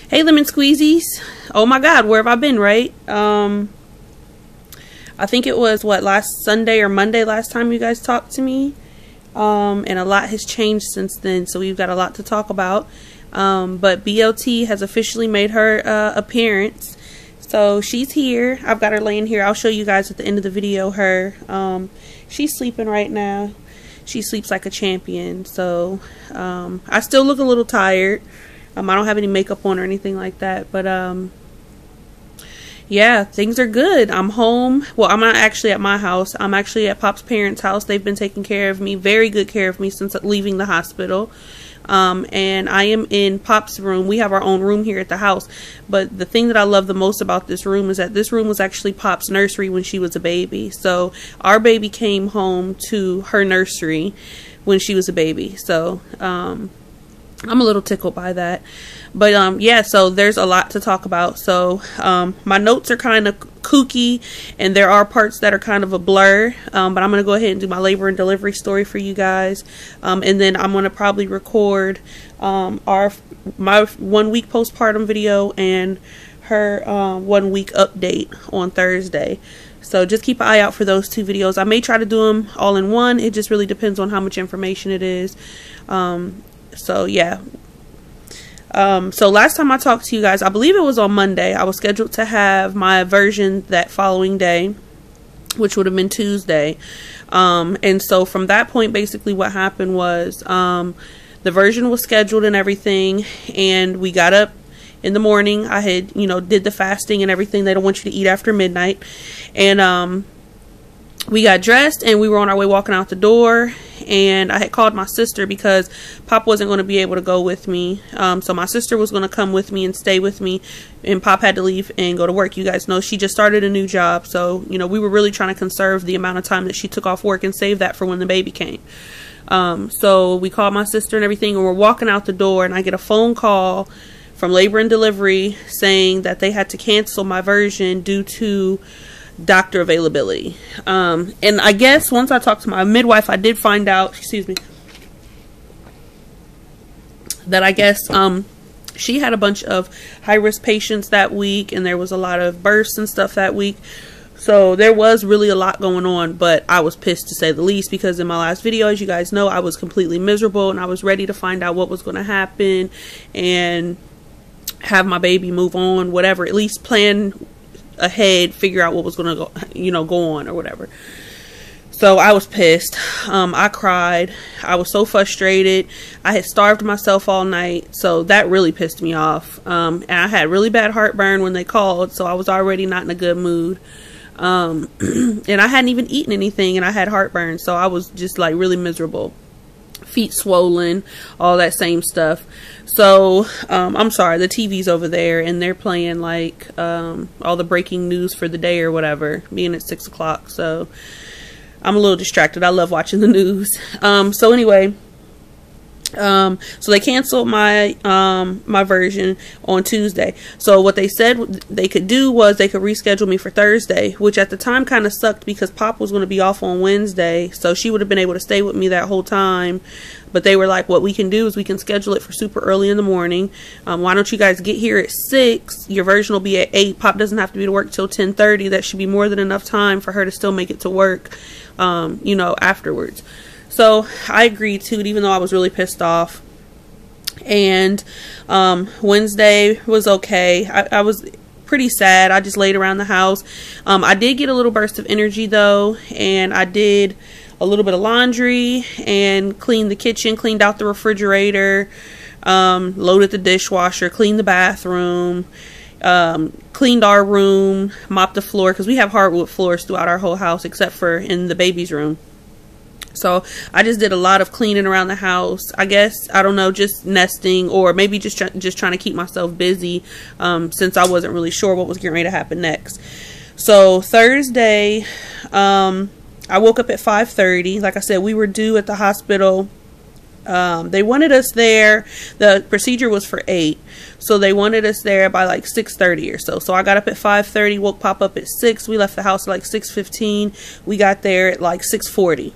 Hey, lemon squeezies. Oh my god, where have I been, right? I think it was, what, last Sunday or Monday last time you guys talked to me. And a lot has changed since then, so we've got a lot to talk about. But BLT has officially made her appearance. So she's here. I've got her laying here. I'll show you guys at the end of the video her. She's sleeping right now. She sleeps like a champion. So I still look a little tired. I don't have any makeup on or anything like that, but yeah, things are good. I'm home. Well, I'm not actually at my house. I'm actually at Pop's parents' house. They've been taking care of me, very good care of me since leaving the hospital. And I am in Pop's room. We have our own room here at the house, but the thing that I love the most about this room is that this room was actually Pop's nursery when she was a baby. So our baby came home to her nursery when she was a baby. So I'm a little tickled by that. But yeah, so there's a lot to talk about. So my notes are kind of kooky, and there are parts that are kind of a blur, but I'm going to go ahead and do my labor and delivery story for you guys, and then I'm going to probably record my 1 week postpartum video and her 1 week update on Thursday. So just keep an eye out for those two videos. I may try to do them all in one. It just really depends on how much information it is. So yeah. So last time I talked to you guys, I believe it was on Monday, I was scheduled to have my version that following day, which would have been Tuesday. And so from that point, basically what happened was the version was scheduled and everything, and we got up in the morning. I had, did the fasting and everything. They don't want you to eat after midnight. And we got dressed and we were on our way walking out the door, and I had called my sister because Pop wasn't going to be able to go with me. So my sister was going to come with me and stay with me, and Pop had to leave and go to work. You guys know she just started a new job, so we were really trying to conserve the amount of time that she took off work and save that for when the baby came. So we called my sister and everything, and we're walking out the door, and I get a phone call from labor and delivery saying that they had to cancel my version due to doctor availability. And I guess once I talked to my midwife, I did find out, excuse me, that I guess she had a bunch of high-risk patients that week, and there was a lot of births and stuff that week. So there was really a lot going on, but I was pissed to say the least, because in my last video, as you guys know, I was completely miserable, and I was ready to find out what was going to happen and have my baby move on, whatever, at least plan ahead, figure out what was going to go on or whatever. So I was pissed. I cried. I was so frustrated. I had starved myself all night, so that really pissed me off. And I had really bad heartburn when they called, so I was already not in a good mood. And I hadn't even eaten anything, and I had heartburn, so I was just like really miserable. Feet swollen, all that same stuff. So I'm sorry, the TV's over there and they're playing like all the breaking news for the day or whatever, being at 6 o'clock. So I'm a little distracted. I love watching the news. So anyway, so they canceled my my version on Tuesday. So what they said they could do was they could reschedule me for Thursday, which at the time kind of sucked because Pop was going to be off on Wednesday, so she would have been able to stay with me that whole time. But they were like, what we can do is we can schedule it for super early in the morning. Why don't you guys get here at 6? Your version will be at 8. Pop doesn't have to be to work till 10:30. That should be more than enough time for her to still make it to work, afterwards. So I agreed to it, even though I was really pissed off. And Wednesday was okay. I was pretty sad. I just laid around the house. I did get a little burst of energy though, and I did a little bit of laundry and cleaned the kitchen, cleaned out the refrigerator, loaded the dishwasher, cleaned the bathroom, cleaned our room, mopped the floor, because we have hardwood floors throughout our whole house except for in the baby's room. So I just did a lot of cleaning around the house. I guess, I don't know, just nesting, or maybe just trying to keep myself busy, since I wasn't really sure what was getting ready to happen next. So Thursday, I woke up at 5:30. Like I said, we were due at the hospital. They wanted us there. The procedure was for 8. So they wanted us there by like 6:30 or so. So I got up at 5:30, woke Pop up at 6. We left the house at like 6:15. We got there at like 6:40.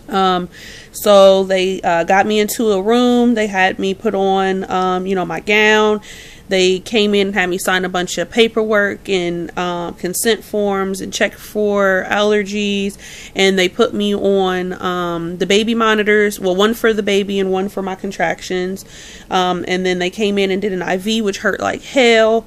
So they got me into a room. They had me put on, you know, my gown. They came in and had me sign a bunch of paperwork and consent forms and check for allergies. And they put me on the baby monitors. Well, one for the baby and one for my contractions. And then they came in and did an IV, which hurt like hell.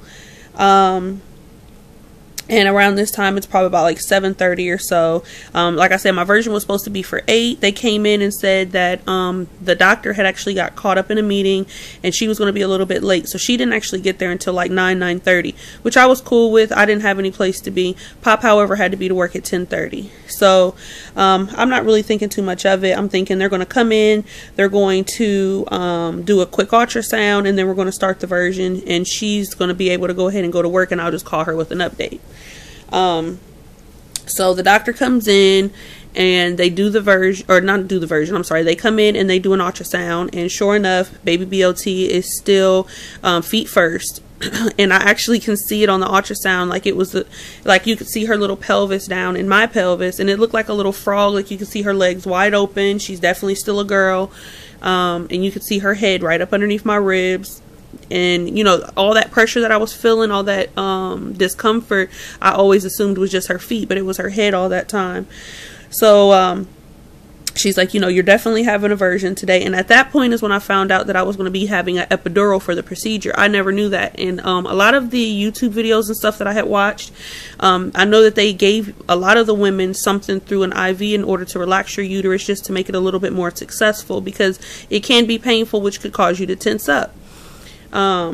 And around this time, it's probably about like 7:30 or so. Like I said, my version was supposed to be for 8. They came in and said that the doctor had actually got caught up in a meeting and she was going to be a little bit late. So she didn't actually get there until like 9:30, which I was cool with. I didn't have any place to be. Pop, however, had to be to work at 10:30. So I'm not really thinking too much of it. I'm thinking they're going to come in, they're going to do a quick ultrasound, and then we're going to start the version, and she's going to be able to go ahead and go to work, and I'll just call her with an update. So the doctor comes in and they do the version, or not do the version, I'm sorry, they come in and they do an ultrasound, and sure enough, baby BOT is still feet first. And I actually can see it on the ultrasound, like it was like you could see her little pelvis down in my pelvis, and it looked like a little frog. Like you could see her legs wide open. She's definitely still a girl. And you could see her head right up underneath my ribs. And you know, all that pressure that I was feeling, all that discomfort, I always assumed was just her feet, but it was her head all that time. So she's like, you know, you're definitely having a version today. And at that point is when I found out that I was going to be having an epidural for the procedure. I never knew that. And a lot of the YouTube videos and stuff that I had watched, I know that they gave a lot of the women something through an IV in order to relax your uterus, just to make it a little bit more successful, because it can be painful, which could cause you to tense up. At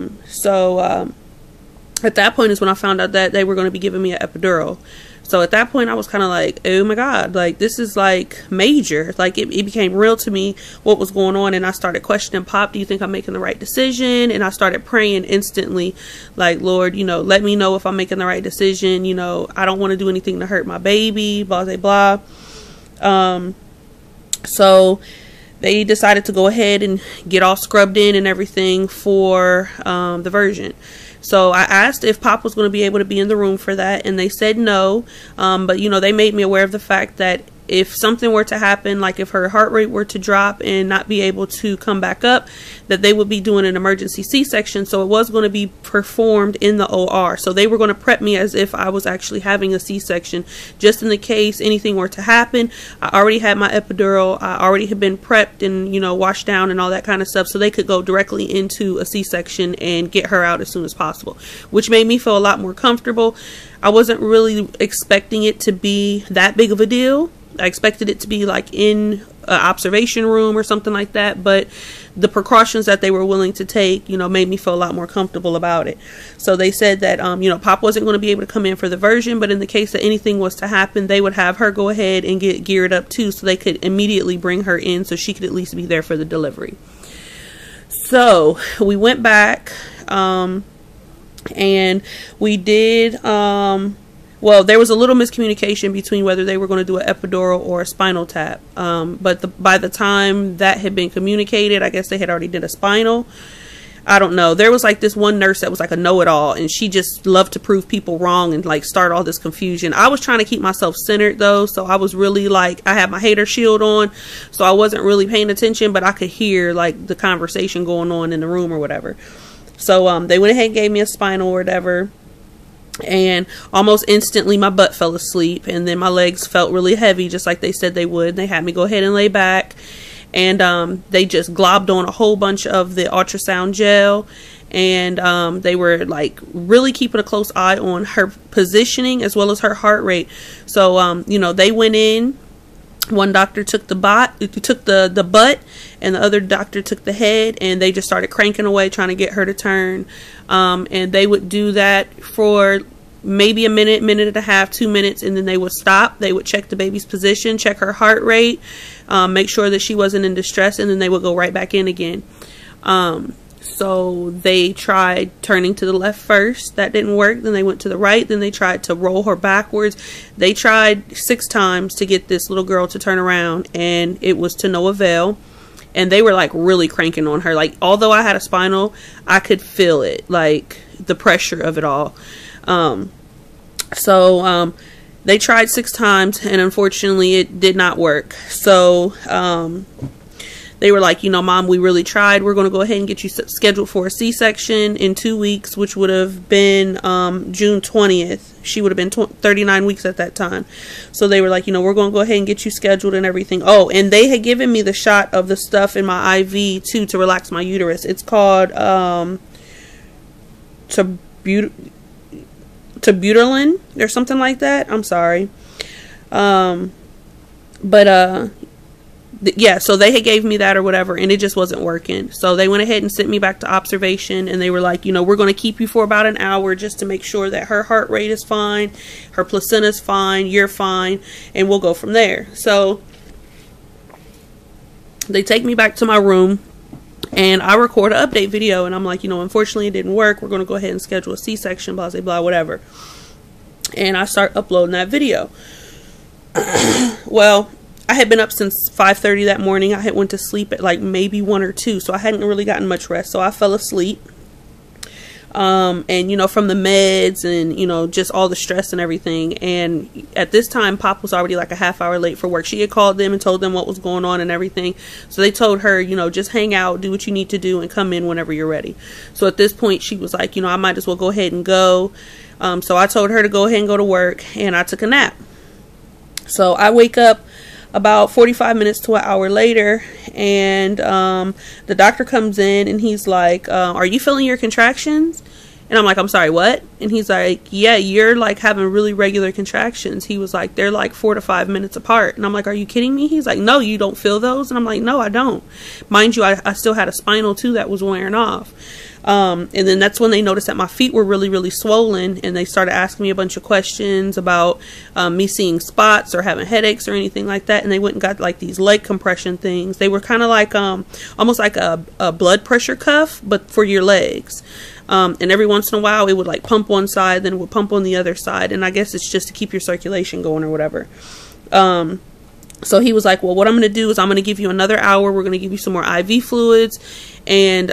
that point is when I found out that they were going to be giving me an epidural. So at that point I was kind of like, oh my God, like this is like major. Like it became real to me what was going on, and I started questioning Pop, do you think I'm making the right decision? And I started praying instantly, like, Lord, you know, let me know if I'm making the right decision. You know, I don't want to do anything to hurt my baby, blah, blah, blah. So they decided to go ahead and get all scrubbed in and everything for the version. So I asked if Pop was going to be able to be in the room for that, and they said no. But, you know, they made me aware of the fact that if something were to happen, like if her heart rate were to drop and not be able to come back up, that they would be doing an emergency C-section. So it was going to be performed in the OR. So they were going to prep me as if I was actually having a C-section, just in the case anything were to happen. I already had my epidural. I already had been prepped and, you know, washed down and all that kind of stuff. So they could go directly into a C-section and get her out as soon as possible, which made me feel a lot more comfortable. I wasn't really expecting it to be that big of a deal. I expected it to be like in an observation room or something like that, but the precautions that they were willing to take, you know, made me feel a lot more comfortable about it. So they said that, you know, Pop wasn't going to be able to come in for the version, but in the case that anything was to happen, they would have her go ahead and get geared up too, so they could immediately bring her in so she could at least be there for the delivery. So we went back, and we did, well, there was a little miscommunication between whether they were going to do an epidural or a spinal tap. But by the time that had been communicated, I guess they had already did a spinal. I don't know. There was like this one nurse that was like a know-it-all, and she just loved to prove people wrong and like start all this confusion. I was trying to keep myself centered though, so I was really like, I had my hater shield on, so I wasn't really paying attention, but I could hear like the conversation going on in the room or whatever. So they went ahead and gave me a spinal or whatever. And almost instantly my butt fell asleep, and then my legs felt really heavy, just like they said they would. They had me go ahead and lay back, and they just globbed on a whole bunch of the ultrasound gel, and they were like really keeping a close eye on her positioning as well as her heart rate. So you know, they went in. One doctor took the butt, and the other doctor took the head, and they just started cranking away trying to get her to turn. And they would do that for maybe a minute, minute and a half, 2 minutes, and then they would stop. They would check the baby's position, check her heart rate, make sure that she wasn't in distress, and then they would go right back in again. So they tried turning to the left first. That didn't work. Then they went to the right. Then they tried to roll her backwards. They tried 6 times to get this little girl to turn around, and it was to no avail. And they were like really cranking on her. Like, although I had a spinal, I could feel it, like the pressure of it all. They tried 6 times, and unfortunately it did not work. So they were like, you know, Mom, we really tried. We're going to go ahead and get you scheduled for a C-section in 2 weeks, which would have been June 20th. She would have been 39 weeks at that time. So they were like, you know, we're going to go ahead and get you scheduled and everything. Oh, and they had given me the shot of the stuff in my IV too to relax my uterus. It's called Tebuterlin or something like that. I'm sorry. Yeah, so they had gave me that or whatever, and it just wasn't working. So they went ahead and sent me back to observation, and they were like, you know, we're going to keep you for about an hour just to make sure that her heart rate is fine, her placenta's fine, you're fine, and we'll go from there. So they take me back to my room, and I record an update video, and I'm like, you know, unfortunately it didn't work. We're going to go ahead and schedule a C-section, blah, blah, blah, whatever. And I start uploading that video. Well, I had been up since 5:30 that morning. I had went to sleep at like maybe 1 or 2, so I hadn't really gotten much rest. So I fell asleep. And you know, from the meds and, you know, just all the stress and everything. And at this time, Pop was already like a half hour late for work. She had called them and told them what was going on and everything. So they told her, you know, just hang out, do what you need to do, and come in whenever you're ready. So at this point, she was like, you know, I might as well go ahead and go. So I told her to go ahead and go to work, and I took a nap. So I wake up about 45 minutes to an hour later, and the doctor comes in, and he's like, are you feeling your contractions? And I'm like, I'm sorry, what? And he's like, yeah, you're like having really regular contractions. He was like, they're like 4 to 5 minutes apart. And I'm like, are you kidding me? He's like, no, you don't feel those? And I'm like, no, I don't. Mind you, I still had a spinal too that was wearing off. And then that's when they noticed that my feet were really, really swollen, and they started asking me a bunch of questions about me seeing spots or having headaches or anything like that. And they went and got like these leg compression things. They were kind of like almost like a blood pressure cuff, but for your legs. And every once in a while it would like pump one side, then it would pump on the other side. And I guess it's just to keep your circulation going or whatever. So he was like, well, what I'm going to do is I'm going to give you another hour. We're going to give you some more IV fluids, and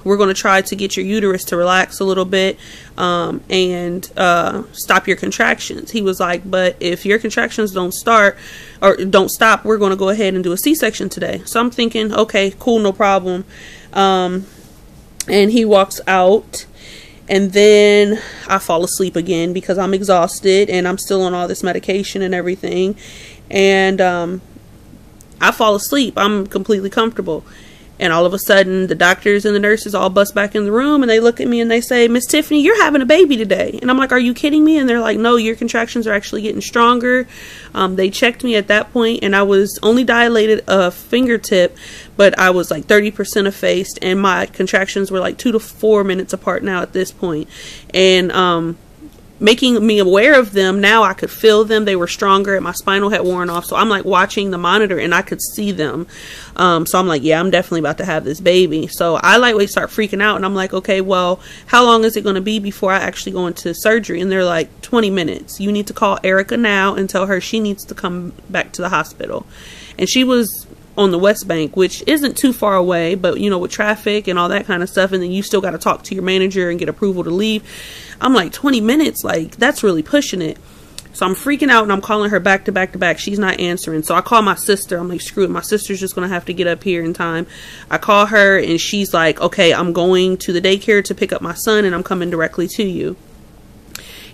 we're going to try to get your uterus to relax a little bit, and stop your contractions. He was like, but if your contractions don't stop, we're going to go ahead and do a C-section today. So I'm thinking, okay, cool, no problem. And he walks out, and then I fall asleep again because I'm exhausted and I'm still on all this medication and everything. And I fall asleep. I'm completely comfortable. And all of a sudden, the doctors and the nurses all bust back in the room, and they look at me and they say, Miss Tiffany, you're having a baby today. And I'm like, are you kidding me? And they're like, no, your contractions are actually getting stronger. They checked me at that point, and I was only dilated a fingertip, but I was like 30% effaced, and my contractions were like 2 to 4 minutes apart now at this point. And making me aware of them, now I could feel them. They were stronger, and my spinal had worn off. So I'm like watching the monitor, and I could see them. So I'm like, yeah, I'm definitely about to have this baby. So I lightweight start freaking out, and I'm like, okay, well, how long is it going to be before I actually go into surgery? And they're like, 20 minutes. You need to call Erica now and tell her she needs to come back to the hospital. And she was on the West Bank, which isn't too far away, but you know, with traffic and all that kind of stuff, and then you still got to talk to your manager and get approval to leave. I'm like, 20 minutes, like that's really pushing it. So I'm freaking out, and I'm calling her back to back to back. She's not answering. So I call my sister. I'm like, screw it, my sister's just gonna have to get up here in time. I call her, and she's like, okay, I'm going to the daycare to pick up my son, and I'm coming directly to you.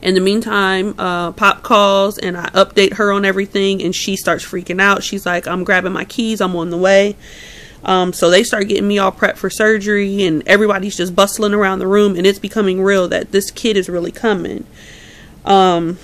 In the meantime, Pop calls, and I update her on everything, and she starts freaking out. She's like, I'm grabbing my keys, I'm on the way. So they start getting me all prepped for surgery, and everybody's just bustling around the room, and it's becoming real that this kid is really coming. So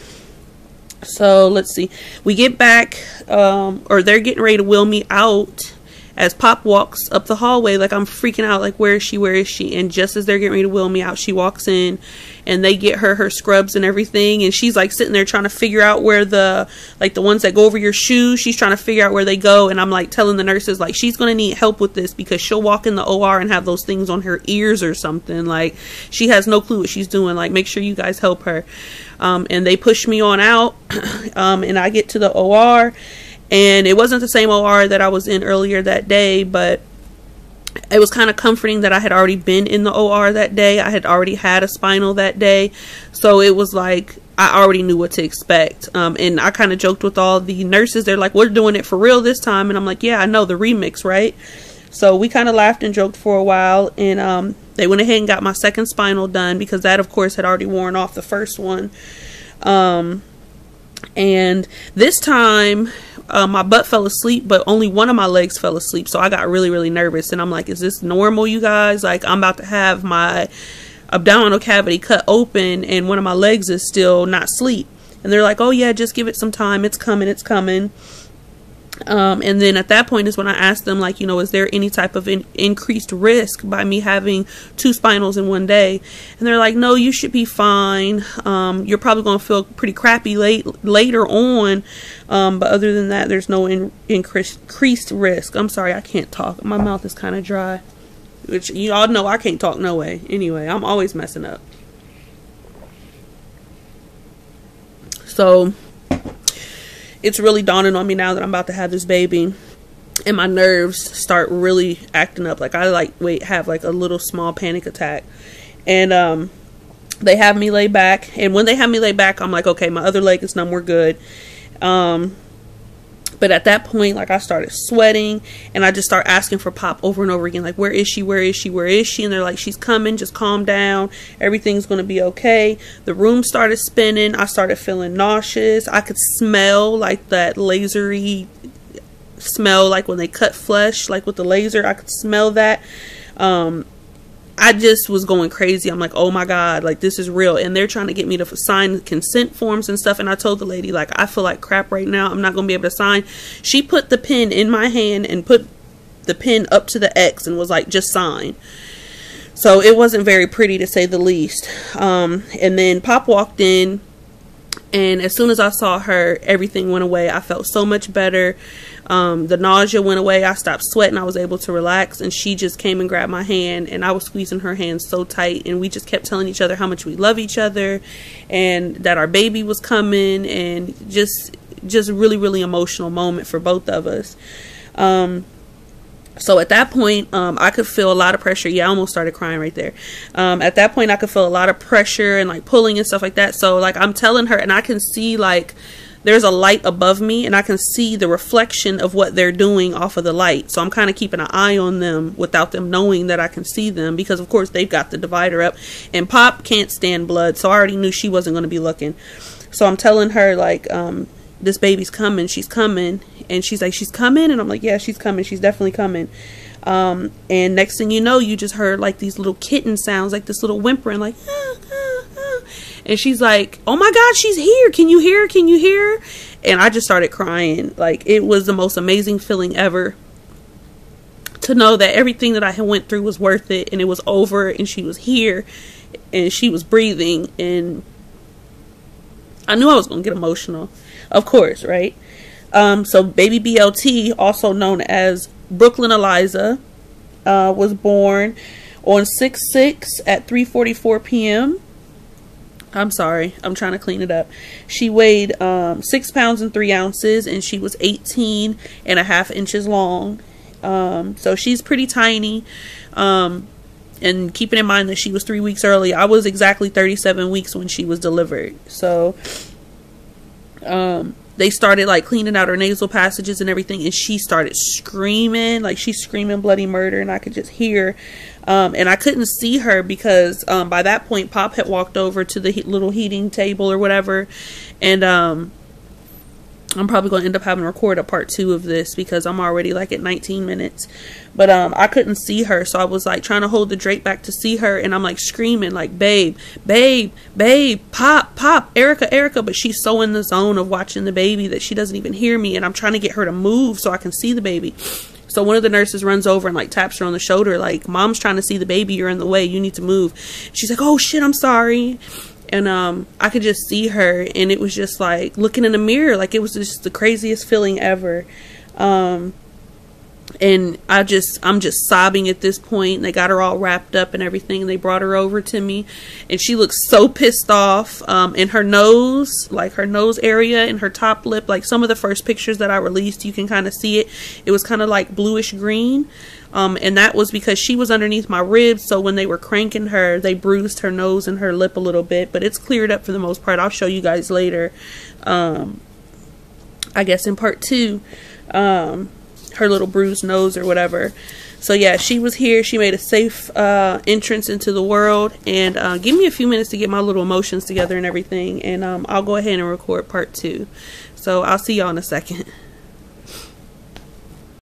let's see. We get back, or they're getting ready to wheel me out as Pop walks up the hallway. Like, I'm freaking out, like, where is she, where is she? And just as they're getting ready to wheel me out, she walks in, and they get her scrubs and everything, and she's like sitting there trying to figure out where the ones that go over your shoes, she's trying to figure out where they go. And I'm like telling the nurses, like, she's gonna need help with this, because she'll walk in the OR and have those things on her ears or something. Like, she has no clue what she's doing. Like, make sure you guys help her. And they push me on out, and I get to the OR. And it wasn't the same OR that I was in earlier that day, but it was kind of comforting that I had already been in the OR that day. I had already had a spinal that day. So it was like, I already knew what to expect. And I kind of joked with all the nurses. They're like, we're doing it for real this time. And I'm like, yeah, I know, the remix, right? So we kind of laughed and joked for a while. And they went ahead and got my second spinal done, because that, of course, had already worn off the first one. And this time, my butt fell asleep, but only one of my legs fell asleep. So I got really, really nervous. And I'm like, is this normal, you guys? Like, I'm about to have my abdominal cavity cut open and one of my legs is still not asleep. And they're like, oh yeah, just give it some time, it's coming, it's coming. And then at that point is when I asked them, like, you know, is there any type of increased risk by me having 2 spinals in one day? And they're like, no, you should be fine. You're probably going to feel pretty crappy later on. But other than that, there's no increased risk. I'm sorry, I can't talk. My mouth is kind of dry. Which you all know I can't talk no way. Anyway, I'm always messing up. So it's really dawning on me now that I'm about to have this baby, and my nerves start really acting up. Like, I have like a little small panic attack. And they have me lay back, and when they have me lay back, I'm like, okay, my other leg is numb, we're good. But at that point, like, I started sweating, and I just start asking for Pop over and over again, like, where is she? Where is she? Where is she? And they're like, she's coming. Just calm down. Everything's going to be okay. The room started spinning. I started feeling nauseous. I could smell like that lasery smell, like when they cut flesh, like with the laser. I could smell that. I just was going crazy. I'm like, oh my God, like, this is real. And they're trying to get me to sign consent forms and stuff. And I told the lady, like, I feel like crap right now. I'm not going to be able to sign. She put the pen in my hand and put the pen up to the X and was like, just sign. So it wasn't very pretty, to say the least. And then Pop walked in, and as soon as I saw her, everything went away. I felt so much better. The nausea went away. I stopped sweating. I was able to relax, and she just came and grabbed my hand, and I was squeezing her hand so tight, and we just kept telling each other how much we love each other and that our baby was coming, and just really, really emotional moment for both of us. So at that point, I could feel a lot of pressure. Yeah, I almost started crying right there. At that point, I could feel a lot of pressure and like pulling and stuff like that. So like, I'm telling her, and I can see like there's a light above me, and I can see the reflection of what they're doing off of the light. So I'm kind of keeping an eye on them without them knowing that I can see them, because of course they've got the divider up, and Pop can't stand blood. So I already knew she wasn't going to be looking. So I'm telling her, like, this baby's coming, she's coming. And she's like, she's coming? And I'm like, yeah, she's coming. She's definitely coming. And next thing you know, you just heard like these little kitten sounds, like this little whimpering, like, ah, ah, ah. And she's like, oh my God, she's here. Can you hear? Can you hear? And I just started crying. Like, it was the most amazing feeling ever to know that everything that I had went through was worth it, and it was over, and she was here, and she was breathing. And I knew I was going to get emotional, of course, right? So baby BLT, also known as Brooklyn Eliza, was born on 6/6 at 3:44 p.m. I'm sorry, I'm trying to clean it up. She weighed 6 pounds and 3 ounces, and she was 18.5 inches long. So she's pretty tiny. And keeping in mind that she was 3 weeks early, I was exactly 37 weeks when she was delivered. So they started like cleaning out her nasal passages and everything, and she started screaming, like she's screaming bloody murder, and I could just hear. And I couldn't see her because by that point Pop had walked over to the little heating table or whatever, and I'm probably going to end up having to record a part 2 of this because I'm already like at 19 minutes. But I couldn't see her, so I was like trying to hold the drape back to see her, and I'm like screaming like, babe, babe, babe, Pop, Pop, Erica, Erica. But she's so in the zone of watching the baby that she doesn't even hear me, and I'm trying to get her to move so I can see the baby. So one of the nurses runs over and like taps her on the shoulder, like, mom's trying to see the baby, you're in the way, you need to move. She's like, oh shit, I'm sorry. And I could just see her, and it was just like looking in the mirror, like it was just the craziest feeling ever. And I'm just sobbing at this point. They got her all wrapped up and everything, and they brought her over to me, and she looks so pissed off. And her nose, like her nose area and her top lip, like some of the first pictures that I released, you can kind of see it. It was kind of like bluish green. And that was because she was underneath my ribs, so when they were cranking her, they bruised her nose and her lip a little bit, but it's cleared up for the most part. I'll show you guys later, I guess in part 2, her little bruised nose or whatever. So yeah, she was here. She made a safe entrance into the world. And give me a few minutes to get my little emotions together and everything, and I'll go ahead and record part 2. So I'll see y'all in a second.